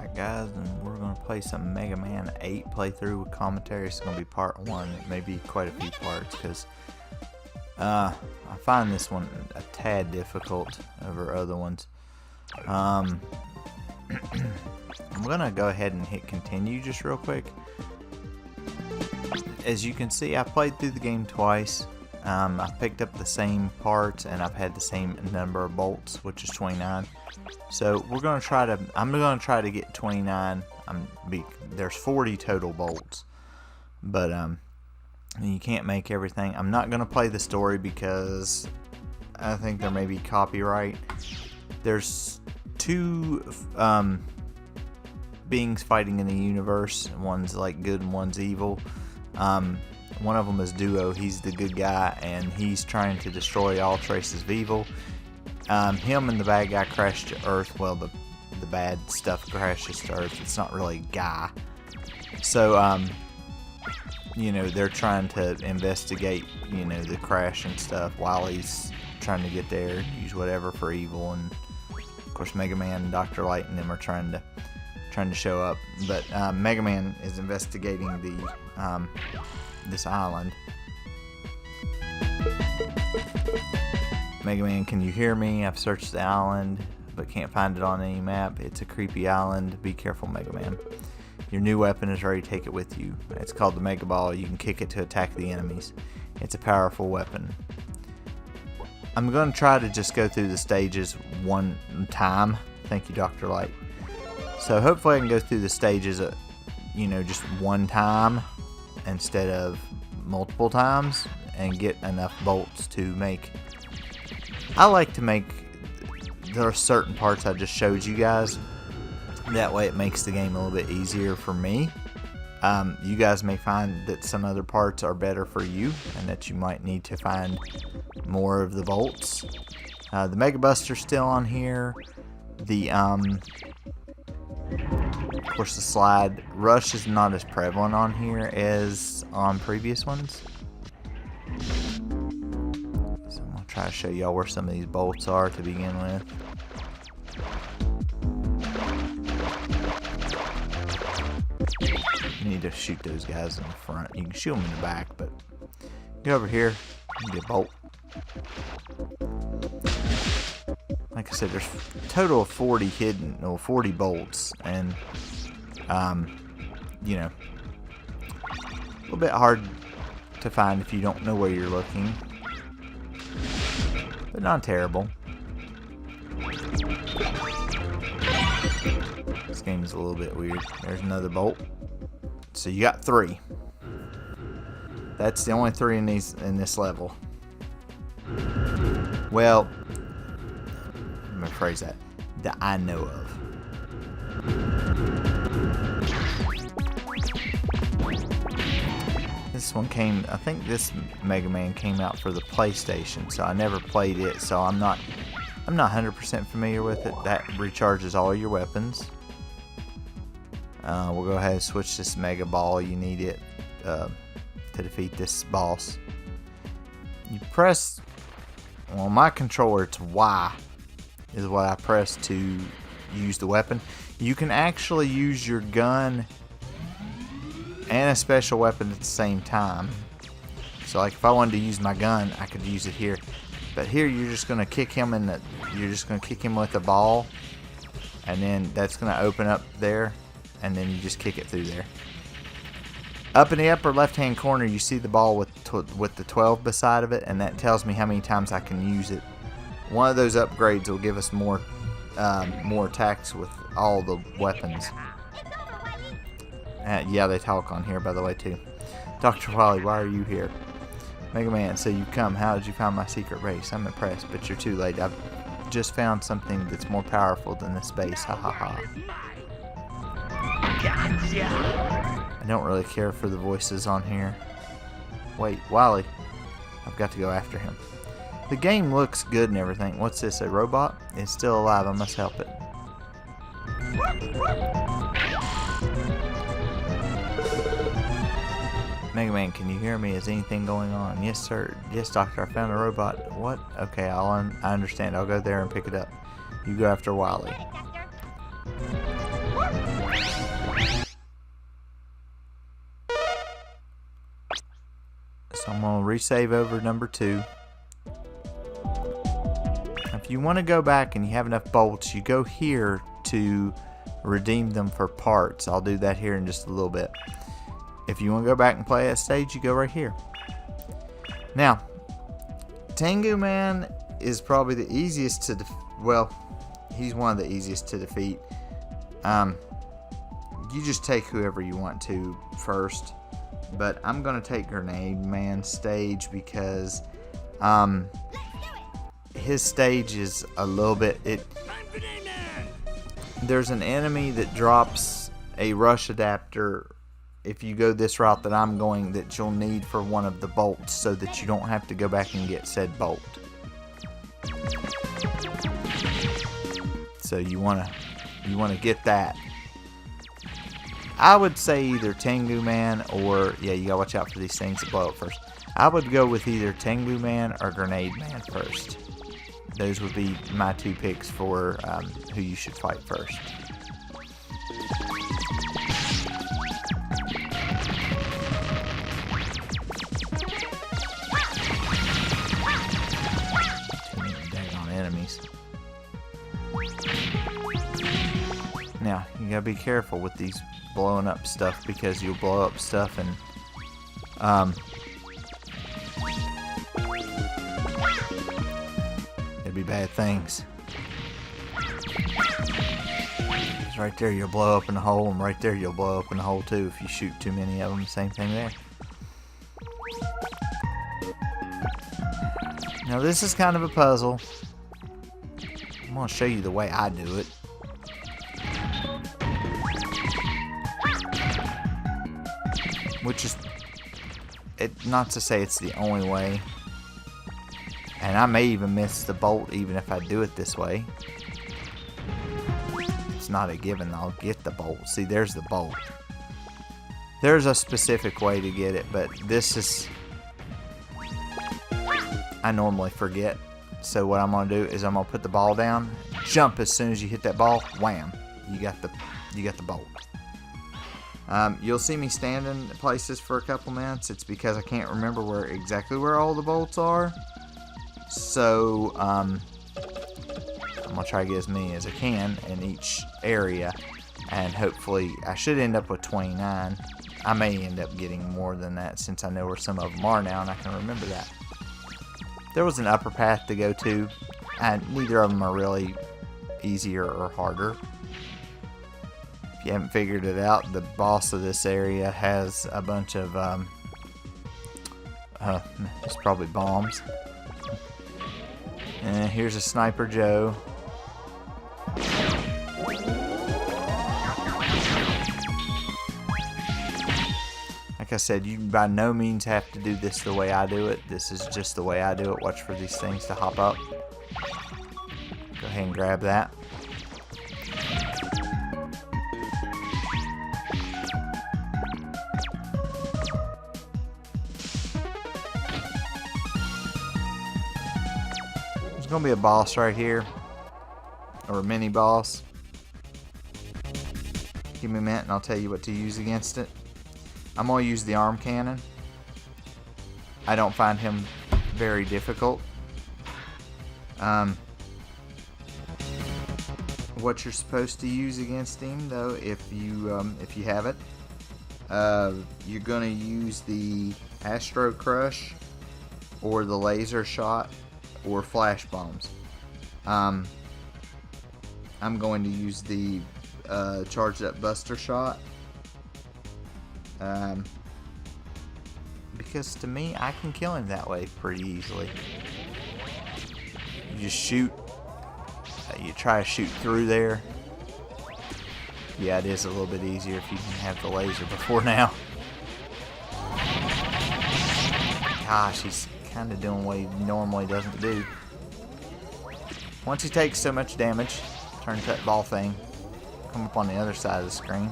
Alright guys, and we're going to play some Mega Man 8 playthrough with commentary. It's going to be part 1, maybe quite a few parts, because I find this one a tad difficult over other ones. I'm going to go ahead and hit continue just real quick. As you can see, I played through the game twice. I've picked up the same parts and I've had the same number of bolts, which is 29. So I'm going to try to get 29. There's 40 total bolts, but you can't make everything. I'm not going to play the story because I think there may be copyright. There's two beings fighting in the universe. One's like good and one's evil. One of them is Duo. He's the good guy, and he's trying to destroy all traces of evil. Him and the bad guy crashed to Earth. Well, the bad stuff crashes to Earth. It's not really a guy. So, you know, they're trying to investigate, you know, the crash and stuff while he's trying to get there and use whatever for evil. And of course, Mega Man and Dr. Light and them are trying to show up. But Mega Man is investigating the this island. Mega Man, can you hear me? I've searched the island but can't find it on any map. It's a creepy island. Be careful, Mega Man. Your new weapon is ready. Take it with you. It's called the Mega Ball. You can kick it to attack the enemies. It's a powerful weapon. I'm going to try to just go through the stages one time. Thank you, Dr. Light. So hopefully I can go through the stages, you know, just one time instead of multiple times and get enough bolts to make. I like to make, there are certain parts I just showed you guys. That way it makes the game a little bit easier for me. You guys may find that some other parts are better for you and that you might need to find more of the bolts. The Mega Buster's still on here. The of course, the slide rush is not as prevalent on here as on previous ones. So I'm going to try to show y'all where some of these bolts are to begin with. You need to shoot those guys in the front. You can shoot them in the back, but go over here and get a bolt. Like I said, there's a total of 40 hidden, or 40 bolts, and you know, a little bit hard to find if you don't know where you're looking, but not terrible. This game is a little bit weird. There's another bolt. So you got 3. That's the only 3 in this level. Well, I'm gonna phrase that I know of. This one came, I think this Mega Man came out for the PlayStation, so I never played it, so I'm not 100% familiar with it. That recharges all your weapons. We'll go ahead and switch this Mega Ball. You need it to defeat this boss. You press, well, my controller, it's Y is what I press to use the weapon. You can actually use your gun and a special weapon at the same time. So like if I wanted to use my gun, I could use it here. But here you're just gonna kick him with the ball, and then that's gonna open up there, and then you just kick it through there. Up in the upper left hand corner you see the ball with the 12 beside of it, and that tells me how many times I can use it. One of those upgrades will give us more attacks with all the weapons. Yeah, they talk on here, by the way, too. Dr. Wily, why are you here? Mega Man, so you've come. How did you find my secret base? I'm impressed, but you're too late. I've just found something that's more powerful than this base. Ha ha ha. Gotcha. I don't really care for the voices on here. Wait, Wily. I've got to go after him. The game looks good and everything. What's this, a robot? It's still alive. I must help it. Mega Man, can you hear me? Is anything going on? Yes, sir. Yes, Doctor. I found a robot. What? Okay, I understand. I'll go there and pick it up. You go after Wily. So I'm going to resave over number 2. If you want to go back and you have enough bolts, you go here to redeem them for parts. I'll do that here in just a little bit. If you want to go back and play that stage, you go right here. Now, Tengu Man is probably the easiest to well, he's one of the easiest to defeat. You just take whoever you want to first, but I'm gonna take Grenade Man stage because his stage is a little bit there's an enemy that drops a rush adapter if you go this route that I'm going, that you'll need for one of the bolts, so that you don't have to go back and get said bolt. So you wanna get that. I would say either Tengu Man or, yeah, you gotta watch out for these things that blow up first. I would go with either Tengu Man or Grenade Man first. Those would be my 2 picks for who you should fight first. Too many daggone enemies. Now, you gotta be careful with these blowing up stuff, because you'll blow up stuff and it'd be bad things. Because right there you'll blow up in the hole, and right there you'll blow up in the hole too if you shoot too many of them. Same thing there. Now this is kind of a puzzle. I'm going to show you the way I do it. Which is, not to say it's the only way. And I may even miss the bolt even if I do it this way. It's not a given I'll get the bolt. See, there's the bolt. There's a specific way to get it, but this is, I normally forget. So what I'm going to do is I'm going to put the ball down, jump as soon as you hit that ball, wham, you got the bolt. You'll see me standing places for a couple minutes. It's because I can't remember exactly where all the bolts are. So I'm gonna try to get as many as I can in each area, and hopefully I should end up with 29. I may end up getting more than that since I know where some of them are now and I can remember that. There was an upper path to go to, and neither of them are really easier or harder. If you haven't figured it out, the boss of this area has a bunch of it's probably bombs. And here's a Sniper Joe. Like I said, you by no means have to do this the way I do it. This is just the way I do it. Watch for these things to hop up. Go ahead and grab that. There's going to be a boss right here, or a mini boss. Give me a minute and I'll tell you what to use against it. I'm going to use the arm cannon. I don't find him very difficult. What you're supposed to use against him, though, if you have it, you're going to use the Astro Crush or the Laser Shot or Flash Bombs. I'm going to use the Charged Up Buster Shot. Because to me, I can kill him that way pretty easily. You just shoot. You try to shoot through there. Yeah, it is a little bit easier if you can have the laser before now. Gosh, he's kind of doing what he normally doesn't do. Once he takes so much damage, turn to that ball thing. Come up on the other side of the screen.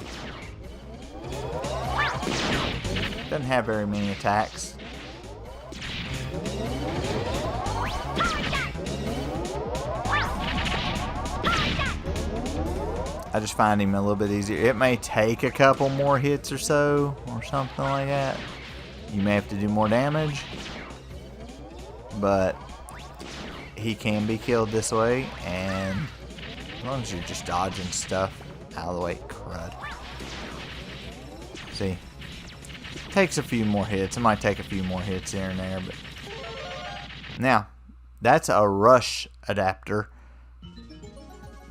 Doesn't have very many attacks. I just find him a little bit easier. It may take a couple more hits or so, or something like that. You may have to do more damage, but he can be killed this way, and as long as you're just dodging stuff out of the way, crud. See, takes a few more hits. It might take a few more hits here and there, but now that's a rush adapter.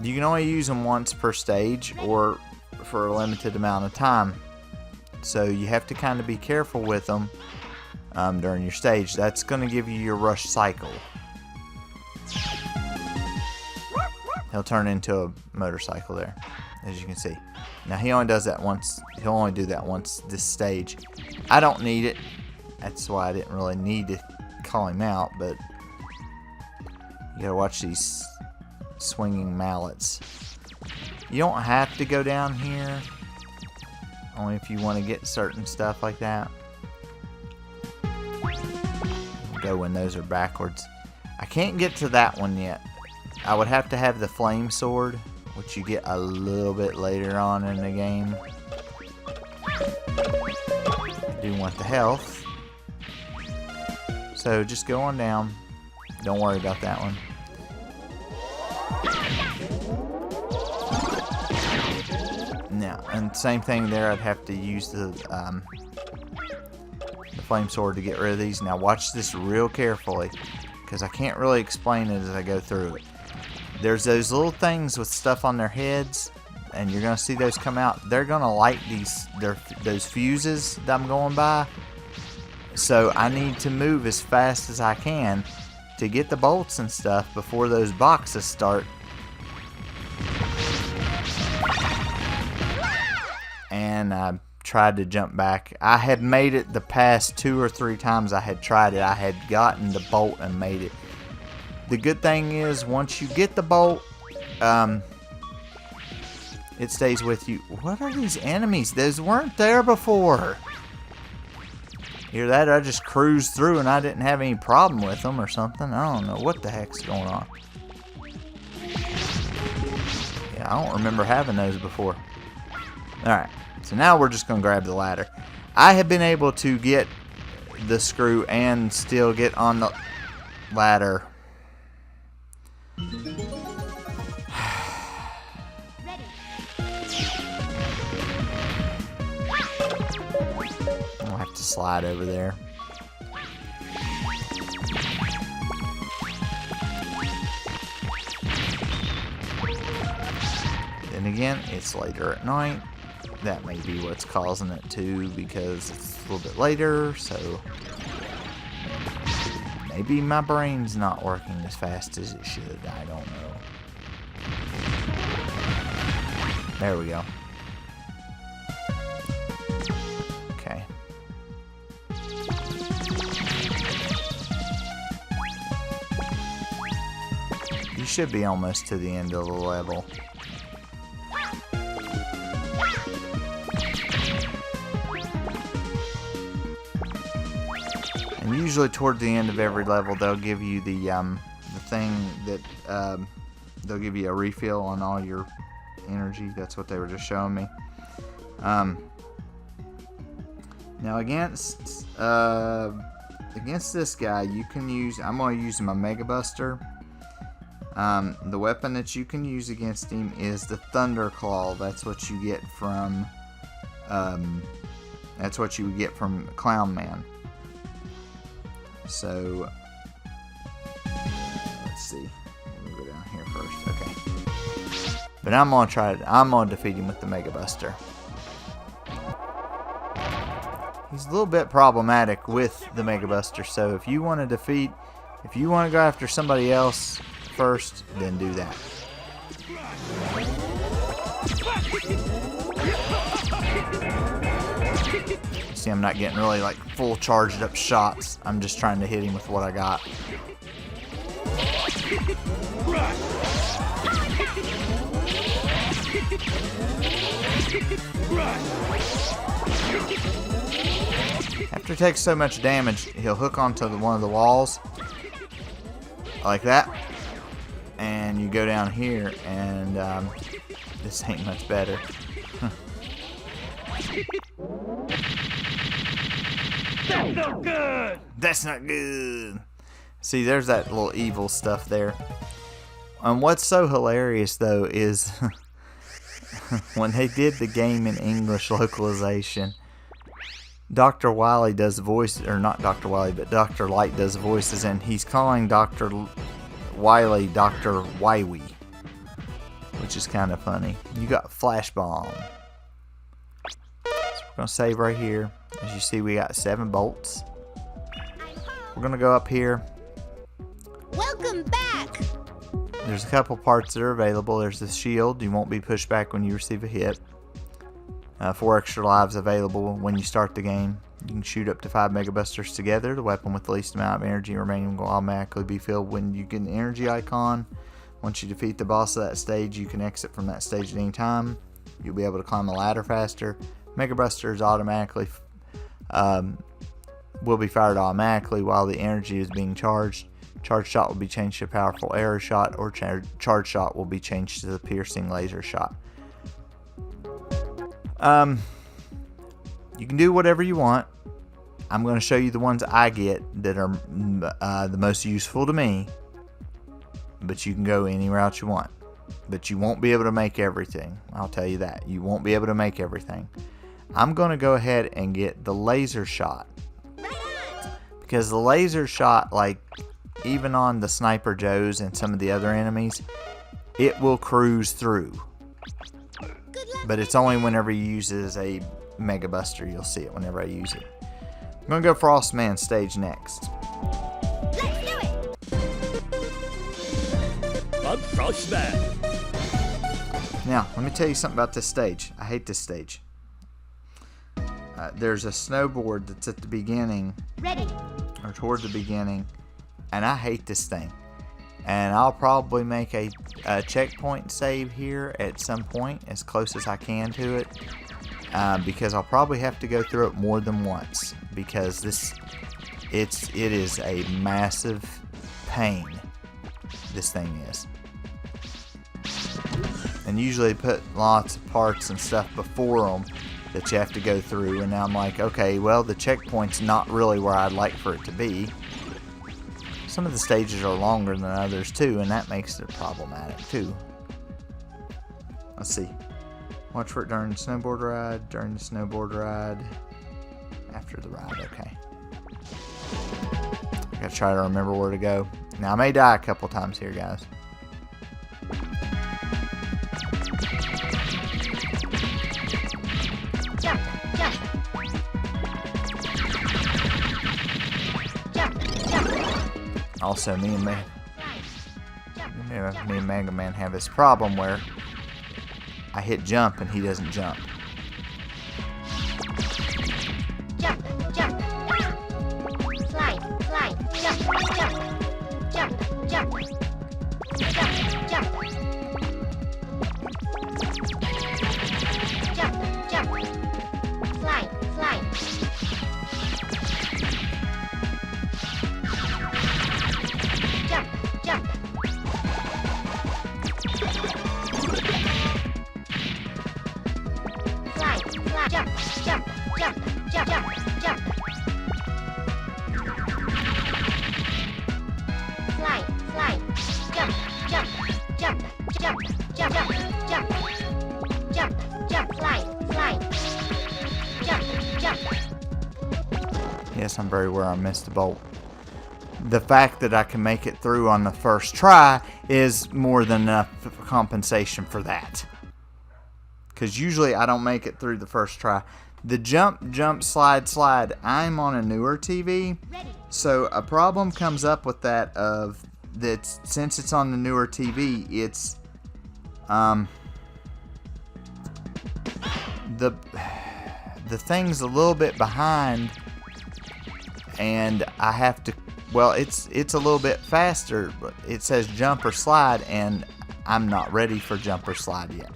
You can only use them once per stage or for a limited amount of time. So you have to kind of be careful with them during your stage. That's going to give you your rush cycle. He'll turn into a motorcycle there, as you can see. Now he only does that once. He'll only do that once this stage. I don't need it. That's why I didn't really need to call him out, but you gotta watch these swinging mallets. You don't have to go down here, only if you want to get certain stuff like that. Go when those are backwards. I can't get to that one yet. I would have to have the flame sword, which you get a little bit later on in the game. I do want the health, so just go on down. Don't worry about that one. Now, and same thing there, I'd have to use the flame sword to get rid of these. Now watch this real carefully, because I can't really explain it as I go through it. There's those little things with stuff on their heads, and you're going to see those come out. They're going to light those fuses that I'm going by. So I need to move as fast as I can to get the bolts and stuff before those boxes start. And I tried to jump back. I had made it the past 2 or 3 times I had tried it. I had gotten the bolt and made it. The good thing is, once you get the bolt, it stays with you. What are these enemies? Those weren't there before. Hear that? I just cruised through and I didn't have any problem with them or something. I don't know what the heck's going on. Yeah, I don't remember having those before. Alright, so now we're just going to grab the ladder. I have been able to get the screw and still get on the ladder. I'll have to slide over there. Then again, it's later at night. That may be what's causing it too, because it's a little bit later, so maybe my brain's not working as fast as it should. I don't know. There we go. Okay. You should be almost to the end of the level. And usually toward the end of every level, they'll give you the thing that they'll give you a refill on all your energy. That's what they were just showing me. Now against this guy, you can use. I'm going to use my Mega Buster. The weapon that you can use against him is the Thunder Claw. That's what you get from. That's what you would get from Clown Man. So let's see. Let me go down here first. Okay. But I'm gonna try it. I'm gonna defeat him with the Mega Buster. He's a little bit problematic with the Mega Buster. So if you want to go after somebody else first, then do that. See, I'm not getting really like full charged up shots. I'm just trying to hit him with what I got. After he takes so much damage, he'll hook onto one of the walls like that, and you go down here, and This ain't much better. That's not good! That's not good. See, there's that little evil stuff there. And what's so hilarious, though, is when they did the game in English localization, Dr. Wily does voice, or not Dr. Wily, but Dr. Light does voices, and he's calling Dr. Wily Dr. Wily, which is kind of funny. You got Flash Bomb. So we're going to save right here. As you see, we got 7 bolts. We're going to go up here. Welcome back! There's a couple parts that are available. There's the shield. You won't be pushed back when you receive a hit. 4 extra lives available when you start the game. You can shoot up to 5 Mega Busters together. The weapon with the least amount of energy remaining will automatically be filled when you get an energy icon. Once you defeat the boss of that stage, you can exit from that stage at any time. You'll be able to climb a ladder faster. Mega Busters automatically will be fired automatically while the energy is being charged. Charge shot will be changed to powerful arrow shot, or charge shot will be changed to the piercing laser shot. You can do whatever you want. I'm going to show you the ones I get that are the most useful to me. But you can go any route you want. But you won't be able to make everything. I'll tell you that. You won't be able to make everything. I'm going to go ahead and get the laser shot. Because the laser shot, like even on the Sniper Joes and some of the other enemies, it will cruise through. But it's only whenever you use it as a Mega Buster. You'll see it whenever I use it. I'm going to go Frostman stage next. Let's do it! I'm Frostman. Now, let me tell you something about this stage. I hate this stage. There's a snowboard that's at the beginning. Ready. Or toward the beginning. And I hate this thing. And I'll probably make a checkpoint save here at some point, as close as I can to it. Because I'll probably have to go through it more than once. Because it is a massive pain. This thing is. And usually they put lots of parts and stuff before them that you have to go through. And now I'm like, okay, well, the checkpoint's not really where I'd like for it to be. Some of the stages are longer than others too, and that makes it problematic too. Let's see. Watch for it during the snowboard ride, after the ride, okay. I gotta try to remember where to go. Now, I may die a couple times here, guys. Jump, jump. Jump, jump. Also, me and Mega Man have this problem where I hit jump and he doesn't jump. Jump, jump. Slide, slide. Jump, jump. Jump, jump. Jump, jump. Jump, jump. Slide, slide. Jump, jump. Slide, slide. Jump, jump, jump, jump, jump, jump. Slide, slide. Jump, jump, jump, jump, jump, jump, jump. Jump, jump, slide, slide. Jump, jump. Yes, I'm very aware I missed a bolt. The fact that I can make it through on the first try is more than enough compensation for that. Because usually I don't make it through the first try. The jump, jump, slide, slide, I'm on a newer TV. So a problem comes up with that of that since it's on the newer TV, it's the thing's a little bit behind, and I have to, well, it's a little bit faster, but it says jump or slide, and I'm not ready for jump or slide yet.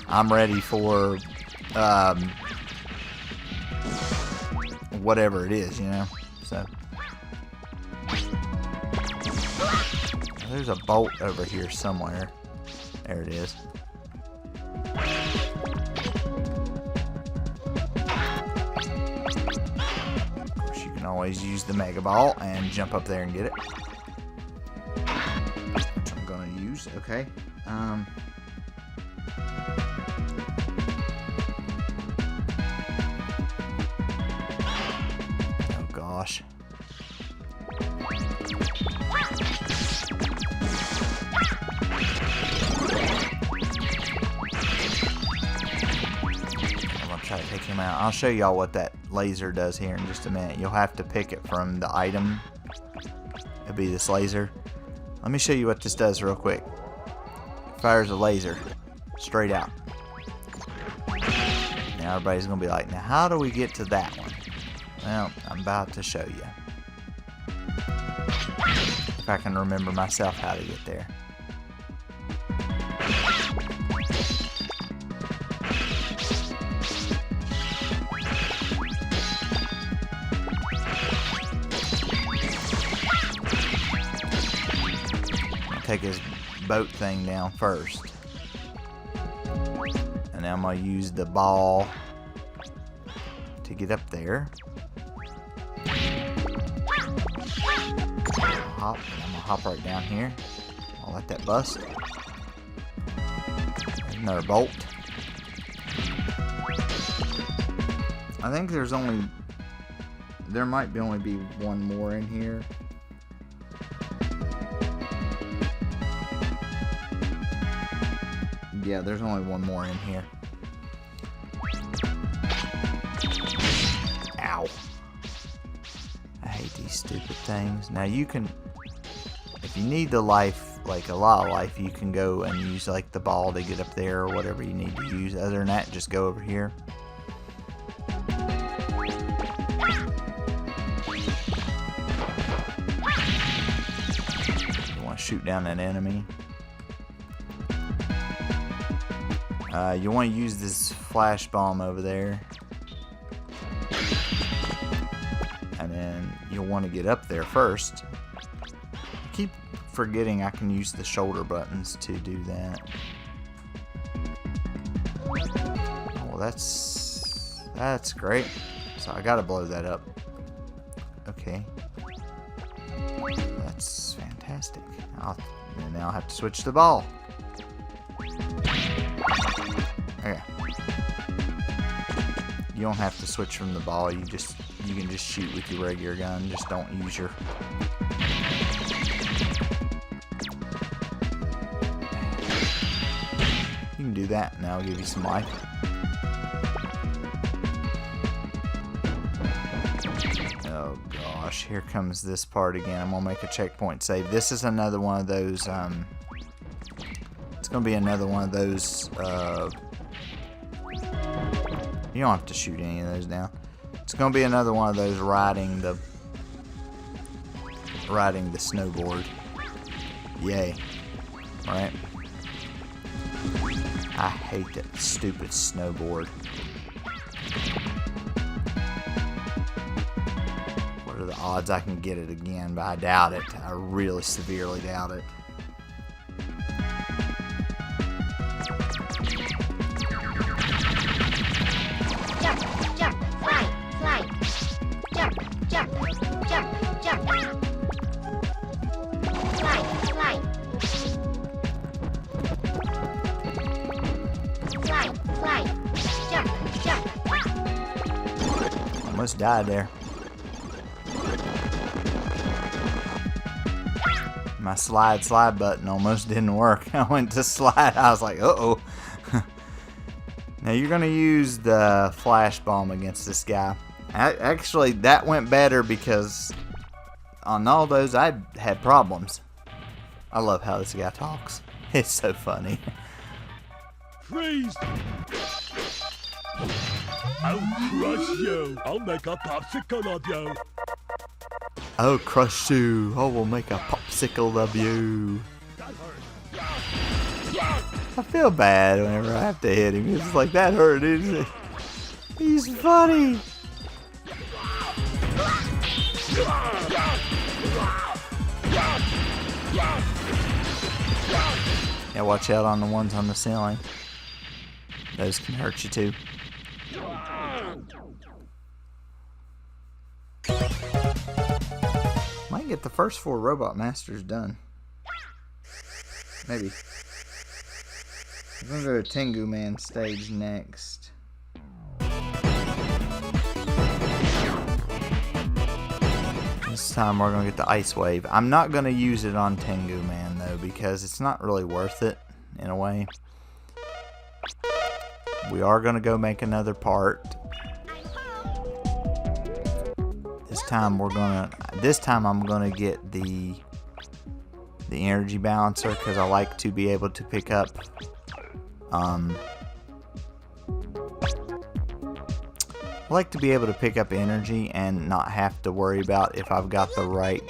I'm ready for whatever it is, you know. So there's a bolt over here somewhere. There it is. always use the Mega Ball and jump up there and get it. Which I'm gonna use. Okay. Oh gosh. Try to take him out. I'll show y'all what that laser does here in just a minute. You'll have to pick it from the item. It'll be this laser. Let me show you what this does real quick. It fires a laser straight out. Now everybody's gonna be like, now how do we get to that one? Well, I'm about to show you. If I can remember myself how to get there. Take his boat thing down first. And now I'm going to use the ball to get up there. Hop. And I'm going to hop right down here. I'll let that bust. There's another bolt. I think there might only be one more in here. Yeah, there's only one more in here. Ow. I hate these stupid things. Now you can, if you need the life, like a lot of life, you can go and use like the ball to get up there or whatever you need to use. Other than that, just go over here. You want to shoot down that enemy. You want to use this flash bomb over there. And then you'll want to get up there first. I keep forgetting I can use the shoulder buttons to do that. Oh, that's great. So I gotta blow that up. Okay. That's fantastic. Now I'll have to switch the ball. Okay. You don't have to switch from the ball. You can just shoot with your regular gun. Just don't use your. You can do that, and that'll give you some life. Oh gosh, here comes this part again. I'm gonna make a checkpoint save. This is another one of those. It's gonna be another one of those. You don't have to shoot any of those down. It's gonna be another one of those riding the snowboard. Yay. Right? I hate that stupid snowboard. What are the odds I can get it again? But I doubt it. I really severely doubt it. Almost died there. My slide button almost didn't work. I went to slide. I was like, uh-oh. Now you're going to use the flash bomb against this guy. Actually, that went better because on all those I had problems. I love how this guy talks. It's so funny. Freeze! I'll crush you. I'll make a popsicle of you. I'll crush you. I will make a popsicle of you. That hurt. I feel bad whenever I have to hit him. It's like, that hurt, isn't it? He's funny. Yeah, watch out on the ones on the ceiling. Those can hurt you too. might get the first 4 Robot Masters done. Maybe. I'm gonna go to Tengu Man stage next. This time we're gonna get the Ice Wave. I'm not gonna use it on Tengu Man though, because it's not really worth it in a way. We are gonna go make another part. This time I'm gonna get the energy balancer, because I like to be able to pick up energy and not have to worry about if I've got the right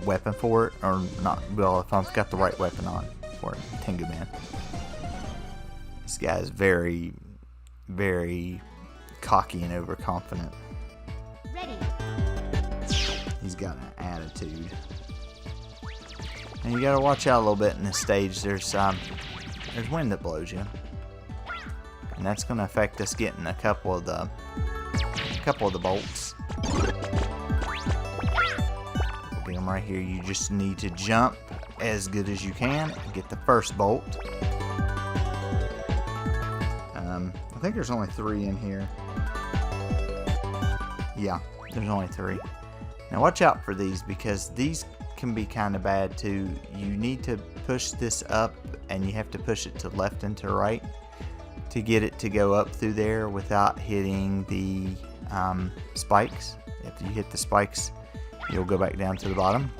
weapon for it or not. Well, if I've got the right weapon on for it. Tengu Man. This guy is very, very cocky and overconfident. Ready. He's got an attitude. And you gotta watch out a little bit in this stage. There's wind that blows you, and that's gonna affect us getting a couple of the bolts. We'll get them right here. You just need to jump as good as you can and get the first bolt. I think there's only 3 in here. Yeah, there's only 3. Now watch out for these, because these can be kind of bad too. You need to push this up, and you have to push it to left and to right to get it to go up through there without hitting the spikes. If you hit the spikes, you'll go back down to the bottom.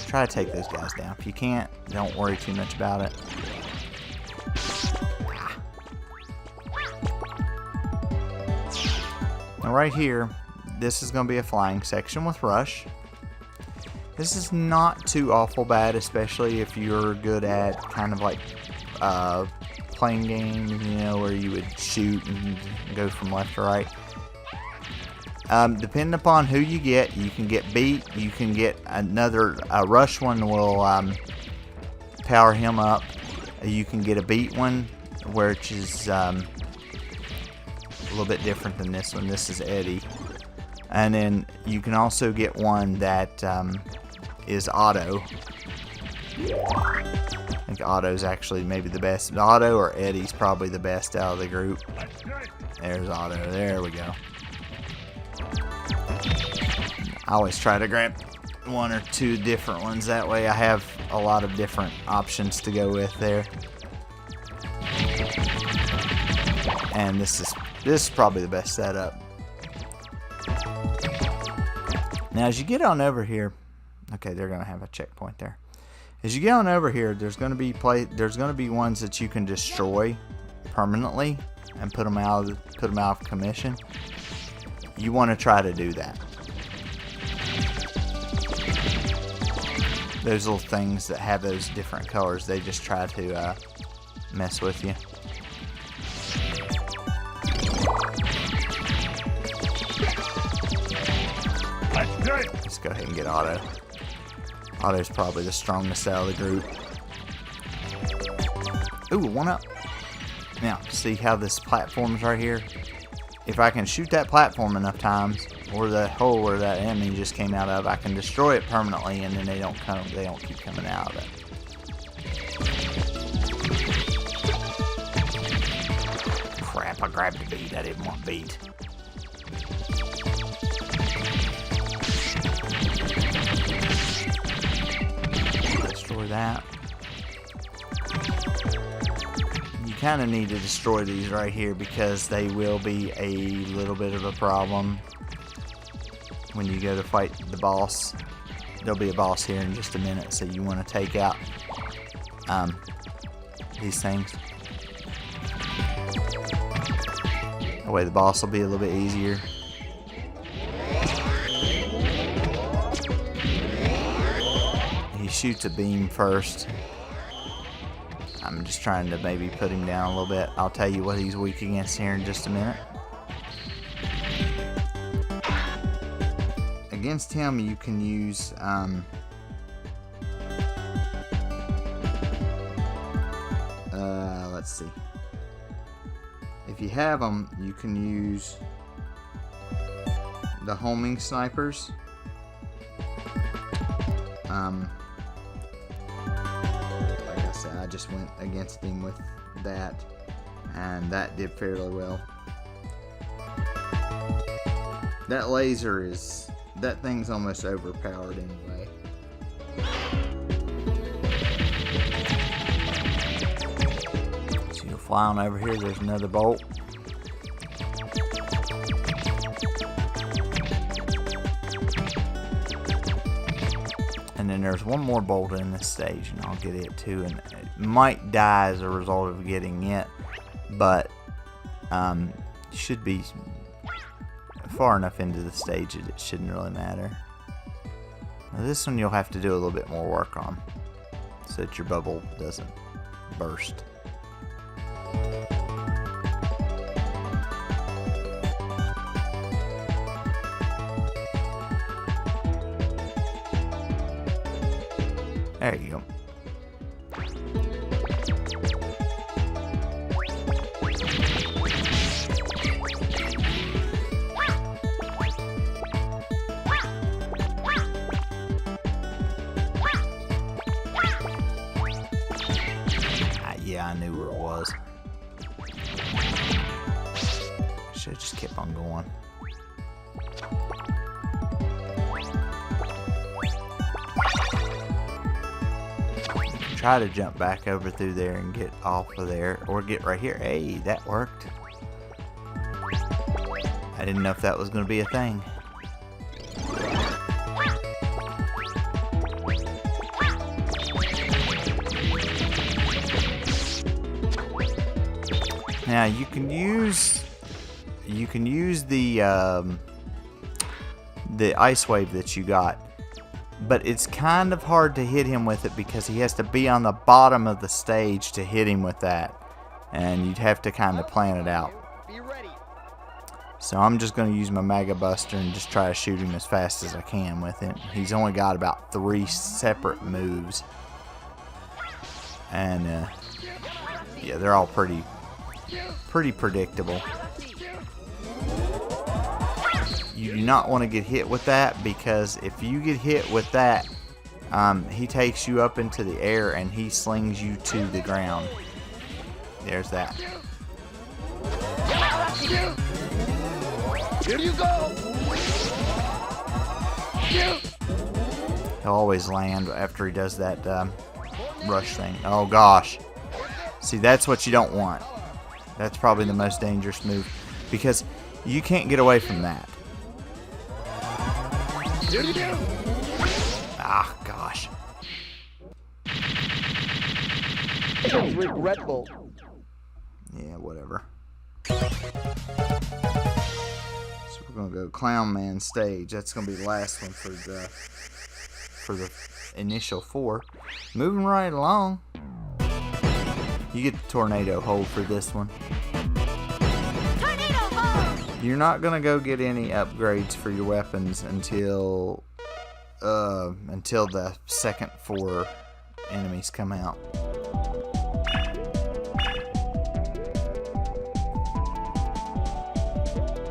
Try to take those guys down. If you can't, don't worry too much about it. Now right here, this is going to be a flying section with Rush. This is not too awful bad, especially if you're good at kind of like playing games, you know, where you would shoot and go from left to right. Depending upon who you can get beat. You can get another Rush one will power him up. You can get a beat one, which is a little bit different than this one. This is Eddie. And then you can also get one that is Otto. I think Otto's actually maybe the best. Otto or Eddie's probably the best out of the group. There's Otto. There we go. I always try to grab 1 or 2 different ones. That way I have a lot of different options to go with there. And this is probably the best setup. Now as you get on over here, okay, they're gonna have a checkpoint there. As you get on over here, there's gonna be ones that you can destroy permanently and put them out of commission. You want to try to do that. Those little things that have those different colors, they just try to mess with you. Let's go ahead and get Otto. Otto's probably the strongest out of the group. Ooh, 1 up. Now, see how this platform's right here? If I can shoot that platform enough times, or the hole where that enemy just came out of, I can destroy it permanently, and then they don't keep coming out of it. Crap, I grabbed the beat. I didn't want beat. Destroy that. You kind of need to destroy these right here, because they will be a little bit of a problem when you go to fight the boss. There'll be a boss here in just a minute, so you want to take out these things. That way the boss will be a little bit easier. He shoots a beam first. I'm just trying to maybe put him down a little bit. I'll tell you what he's weak against here in just a minute. Against him, you can use let's see. if you have them, you can use the homing snipers. Like I said, I just went against him with that, and that did fairly well. That laser is, that thing's almost overpowered anyway. So you'll fly on over here, there's another bolt. And then there's one more bolt in this stage, and I'll get it too, and it might die as a result of getting it, but should be far enough into the stage that it shouldn't really matter. Now this one you'll have to do a little bit more work on, so that your bubble doesn't burst. There you go. Yeah, I knew where it was. Should have just kept on going. Try to jump back over through there and get off of there, or get right here. Hey, that worked. I didn't know if that was going to be a thing. Now you can use the ice wave that you got, but it's kind of hard to hit him with it because he has to be on the bottom of the stage to hit him with that, and you'd have to kind of plan it out. So I'm just going to use my Mega Buster and just try to shoot him as fast as I can with it. He's only got about 3 separate moves, and yeah, they're all pretty predictable. You do not want to get hit with that, because if you get hit with that, he takes you up into the air and he slings you to the ground. There's that. Here you go. He'll always land after he does that rush thing. Oh gosh. See, that's what you don't want. That's probably the most dangerous move, because you can't get away from that. Ah, gosh. It's regretful. Yeah, whatever. So we're gonna go Clown Man stage. That's gonna be the last one for the initial 4. Moving right along. You get the tornado hold for this one. Tornado hold! You're not gonna go get any upgrades for your weapons until the second 4 enemies come out.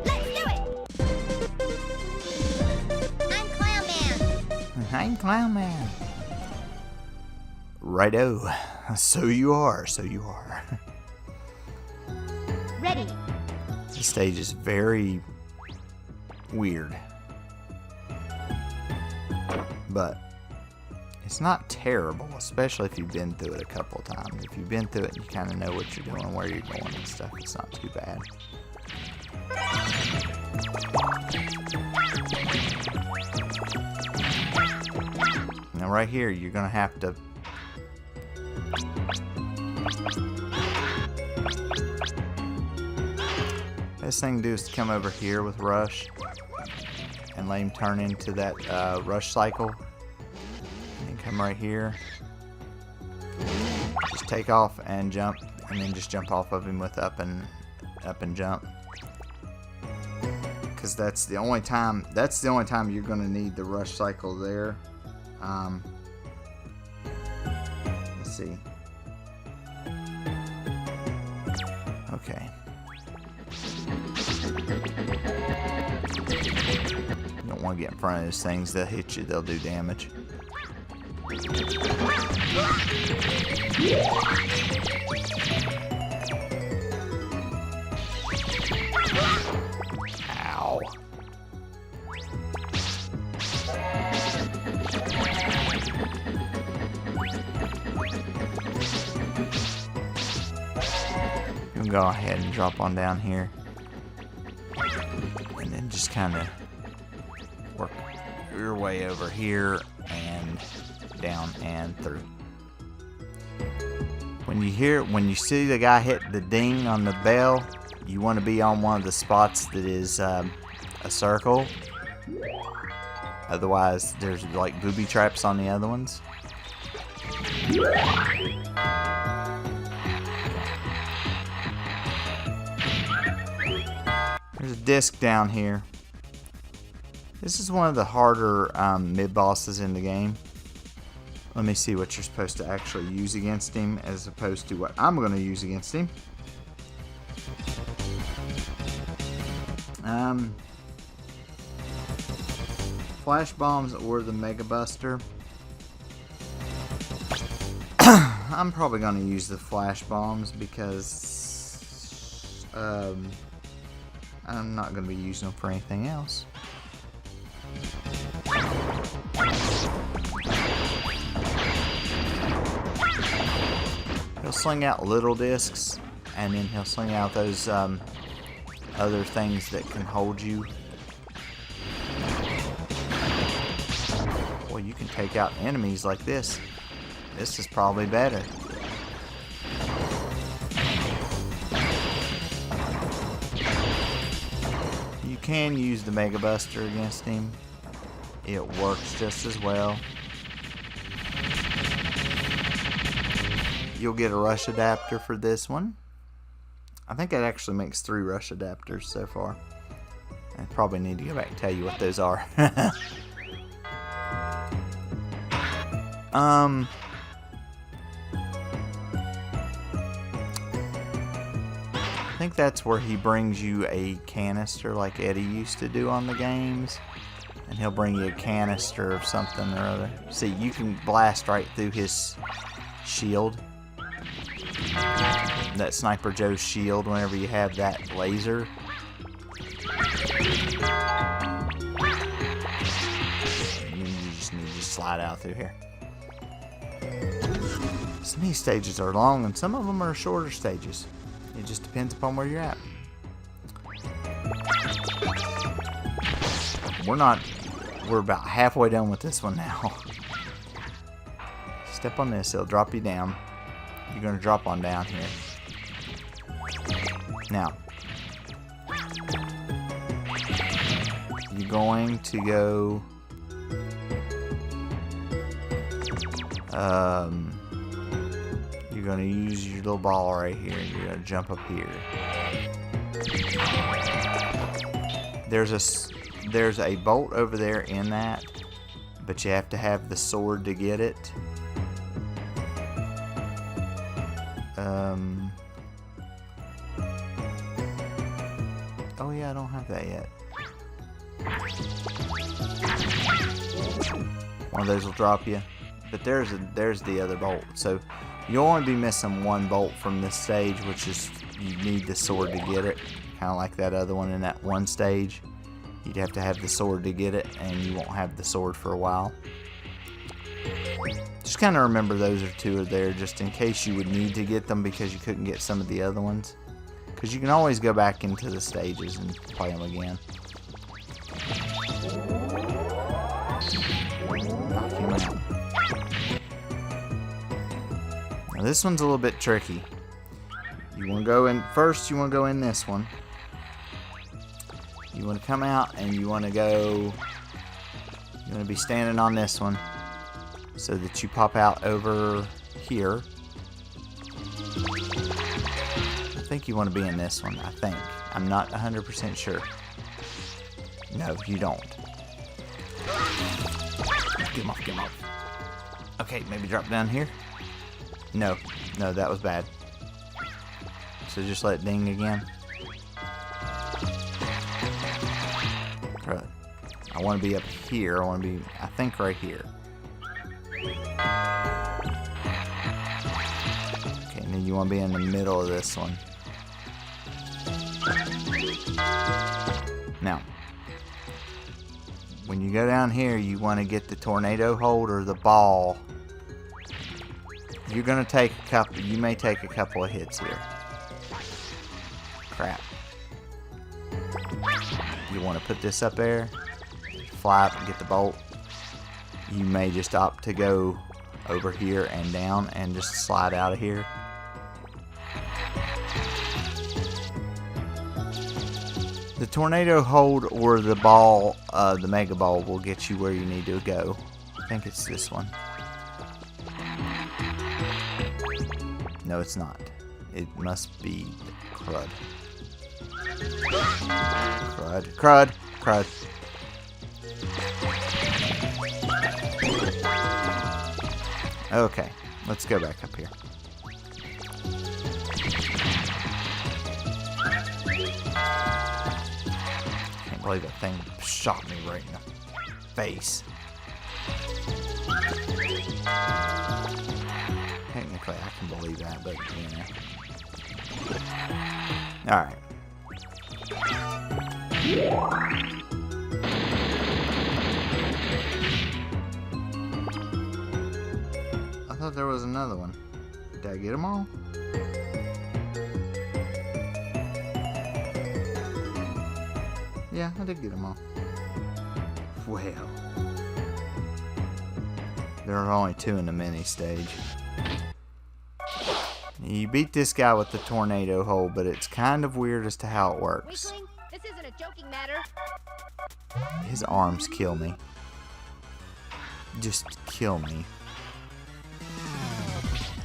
Let's do it! I'm Clown Man. I'm Clown Man. Righto. So you are. Ready. This stage is very weird, but it's not terrible, especially if you've been through it a couple of times. If you've been through it and you kind of know what you're doing, where you're going and stuff, it's not too bad. Now right here, you're gonna have to best thing to do is to come over here with Rush and let him turn into that Rush cycle, and come right here, just take off and jump, and then just jump off of him with up and jump, because that's the only time you're going to need the Rush cycle there. Let's see. Okay. want to get in front of those things. They'll hit you. They'll do damage. Ow. You can go ahead and drop on down here. And then just kind of work your way over here and down and through. When you see the guy hit the ding on the bell, you want to be on one of the spots that is a circle. Otherwise, there's like booby traps on the other ones. There's a disc down here. This is one of the harder mid-bosses in the game. Let me see what you're supposed to actually use against him as opposed to what I'm going to use against him. Flash bombs or the Mega Buster. I'm probably going to use the flash bombs because I'm not going to be using them for anything else. He'll sling out little discs, and then he'll sling out those other things that can hold you. Well, you can take out enemies like this. This is probably better. You can use the Mega Buster against him. It works just as well. You'll get a rush adapter for this one. I think it actually makes 3 rush adapters so far. I probably need to go back and tell you what those are. I think that's where he brings you a canister like Eddie used to do on the games. And he'll bring you a canister of something or other. See, you can blast right through his shield. That Sniper Joe's shield whenever you have that laser. And you just need to slide out through here. Some of these stages are long and some of them are shorter stages. It just depends upon where you're at. We're about halfway done with this one now. Step on this, it'll drop you down. You're going to drop on down here. Now, you're going to go you're going to use your little ball right here. You're going to jump up here. There's a bolt over there in that, but you have to have the sword to get it. Oh yeah, I don't have that yet. One of those will drop you, but there's the other bolt. So you'll only be missing one bolt from this stage, which is you need the sword to get it. Kind of like that other one in that one stage. You'd have to have the sword to get it, and you won't have the sword for a while. Just kind of remember those are 2 there, just in case you would need to get them because you couldn't get some of the other ones. Because you can always go back into the stages and play them again. Knock him out. Now this one's a little bit tricky. You want to go in first. You want to go in this one. You want to come out and you want to go. You want to be standing on this one, so that you pop out over here. I think you want to be in this one, I think. I'm not 100% sure. No, you don't. Get him off, get him off. Okay, maybe drop down here. No, that was bad. So just let it ding again. I I want to be up here. I want to be, I think, right here. Okay, and then you want to be in the middle of this one. Now, when you go down here, you want to get the tornado hold or the ball. You're going to take a couple, you may take a couple of hits here. Crap. You want to put this up there, fly up and get the bolt. You may just opt to go over here and down and just slide out of here. The tornado hold or the ball, the mega ball, will get you where you need to go. I think it's this one. No, it's not. It must be crud. Crud, crud, crud. Okay, let's go back up here. Can't believe that thing shot me right in the face. Technically, I can believe that, but yeah. Alright. I thought there was another one. Did I get them all? Yeah, I did get them all. Well. There are only 2 in the mini stage. You beat this guy with the tornado hold, but it's kind of weird as to how it works. Weakling, this isn't a joking matter. His arms kill me. Just kill me.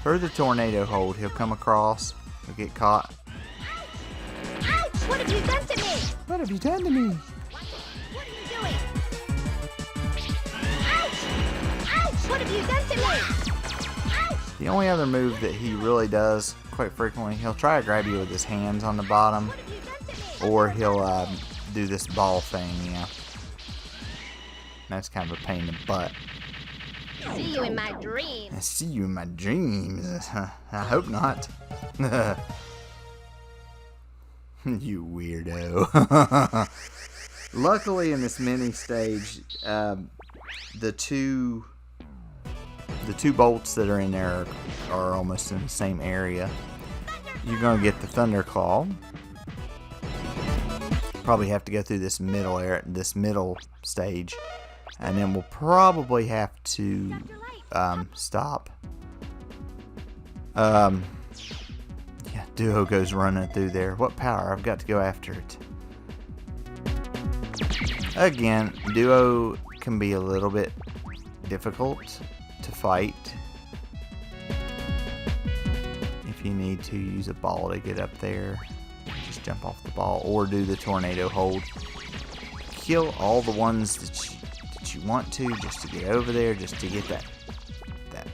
For the tornado hold, he'll come across, he'll get caught. Ouch! What have you done to me? What have you done to me? What are you doing? Ouch! Ouch! What have you done to me? Ouch! The only other move that he really does quite frequently, he'll try to grab you with his hands on the bottom, What have you done to me? or he'll do this ball thing, yeah. That's kind of a pain in the butt. See you in my dreams. I see you in my dreams. I hope not. You weirdo. Luckily, in this mini stage, the two bolts that are in there are almost in the same area. You're gonna get the Thunder Claw. Probably have to go through this middle area, this middle stage, and then we'll probably have to stop. Yeah, Duo goes running through there. What power? I've got to go after it. Again, Duo can be a little bit difficult to fight. If you need to use a ball to get up there, just jump off the ball or do the tornado hold. Kill all the ones that you want to, just to get over there, just to get that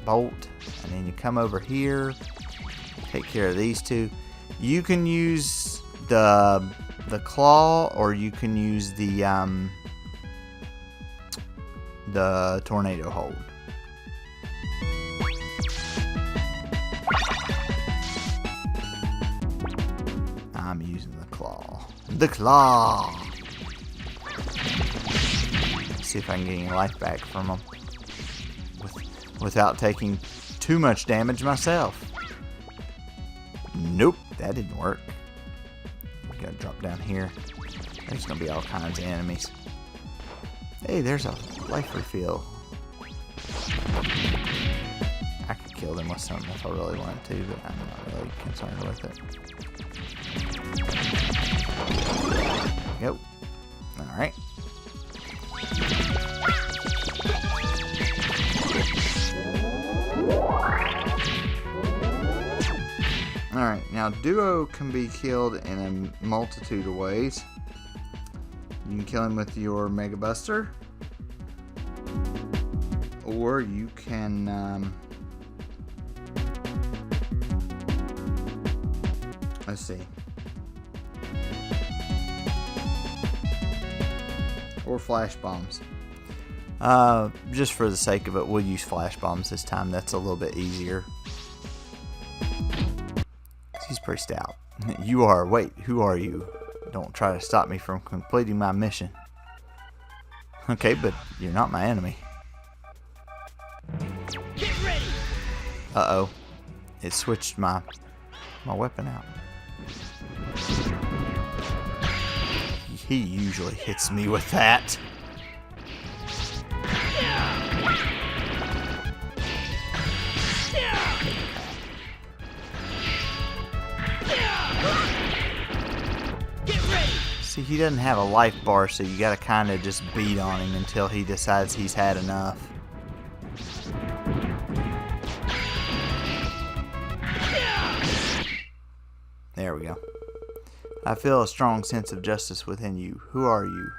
bolt, and then you come over here, take care of these two. You can use the claw, or you can use the tornado hold. I'm using the claw. The claw. See if I can get any life back from them without taking too much damage myself. Nope, that didn't work. We gotta drop down here. There's gonna be all kinds of enemies. Hey, there's a life refill. I could kill them with something if I really wanted to, but I'm not really concerned with it. Go. Alright. Alright, now Duo can be killed in a multitude of ways. You can kill him with your Mega Buster, or you can let's see. or flash bombs? Just for the sake of it, we'll use flash bombs this time. That's a little bit easier. He's pretty stout. You are. Wait, who are you? Don't try to stop me from completing my mission. Okay, but you're not my enemy. Get ready. Uh-oh. It switched my weapon out. He usually hits me with that. Get ready. See, he doesn't have a life bar, so you gotta kind of just beat on him until he decides he's had enough. There we go. I feel a strong sense of justice within you. Who are you?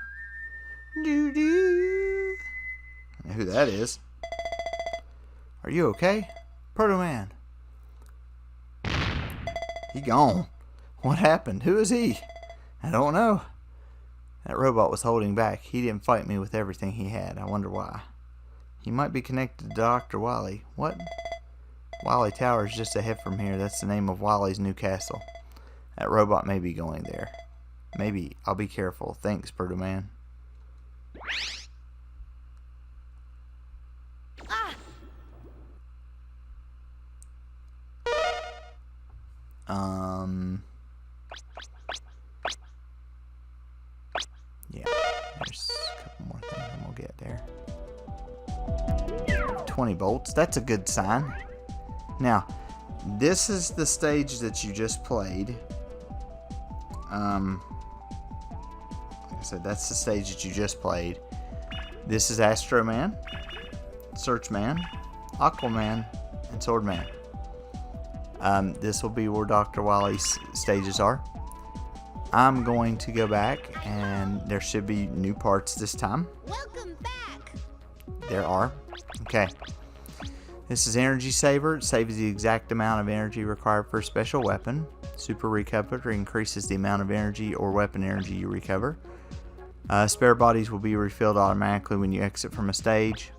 Doo-doo. I know who that is. Are you okay? Proto Man. He gone. What happened? Who is he? I don't know. That robot was holding back. He didn't fight me with everything he had. I wonder why. He might be connected to Dr. Wily. What? Wily Tower is just ahead from here. That's the name of Wily's new castle. That robot may be going there. Maybe. I'll be careful. Thanks, Proto Man. Yeah. There's a couple more things I'm gonna get there. 20 bolts. That's a good sign. Now, this is the stage that you just played. Like I said, that's the stage that you just played. This is Astro Man, Search Man, Aquaman, and Sword Man. This will be where Dr. Wily's stages are. I'm going to go back, and there should be new parts this time. Welcome back. There are. Okay. This is Energy Saver. It saves the exact amount of energy required for a special weapon. Super Recover increases the amount of energy or weapon energy you recover. Spare bodies will be refilled automatically when you exit from a stage.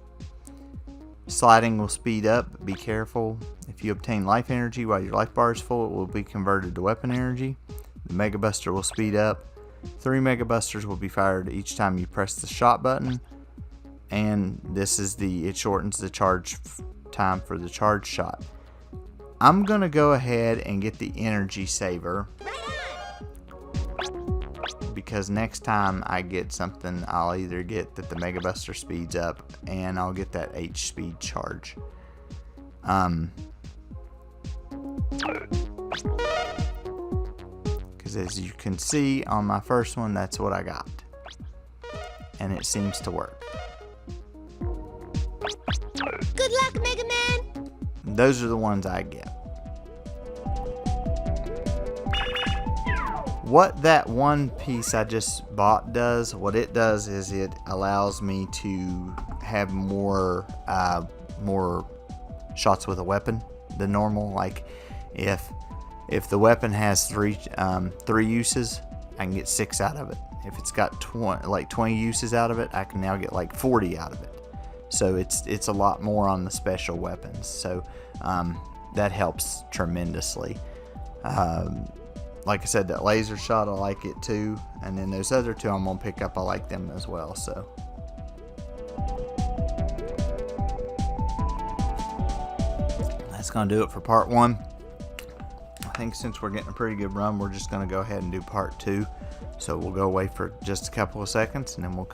Sliding will speed up. Be careful. If you obtain life energy while your life bar is full, it will be converted to weapon energy. The Mega Buster will speed up. 3 Mega Busters will be fired each time you press the shot button. And this is it shortens the charge time for the charge shot. I'm gonna go ahead and get the Energy Saver, because next time I get something, I'll either get that the Mega Buster speeds up, and I'll get that H speed charge. Because as you can see on my first one, that's what I got, and it seems to work. Good luck, Mega Man. Those are the ones I get. What that one piece I just bought does, what it does is it allows me to have more shots with a weapon than normal. Like if the weapon has three uses, I can get 6 out of it. If it's got 20 uses out of it, I can now get like 40 out of it. So it's a lot more on the special weapons. So that helps tremendously. Like I said, that laser shot, I like it too. And then those other two I'm going to pick up. I like them as well. So that's going to do it for part 1. I think since we're getting a pretty good run, we're just going to go ahead and do part 2. So we'll go away for just a couple of seconds, and then we'll come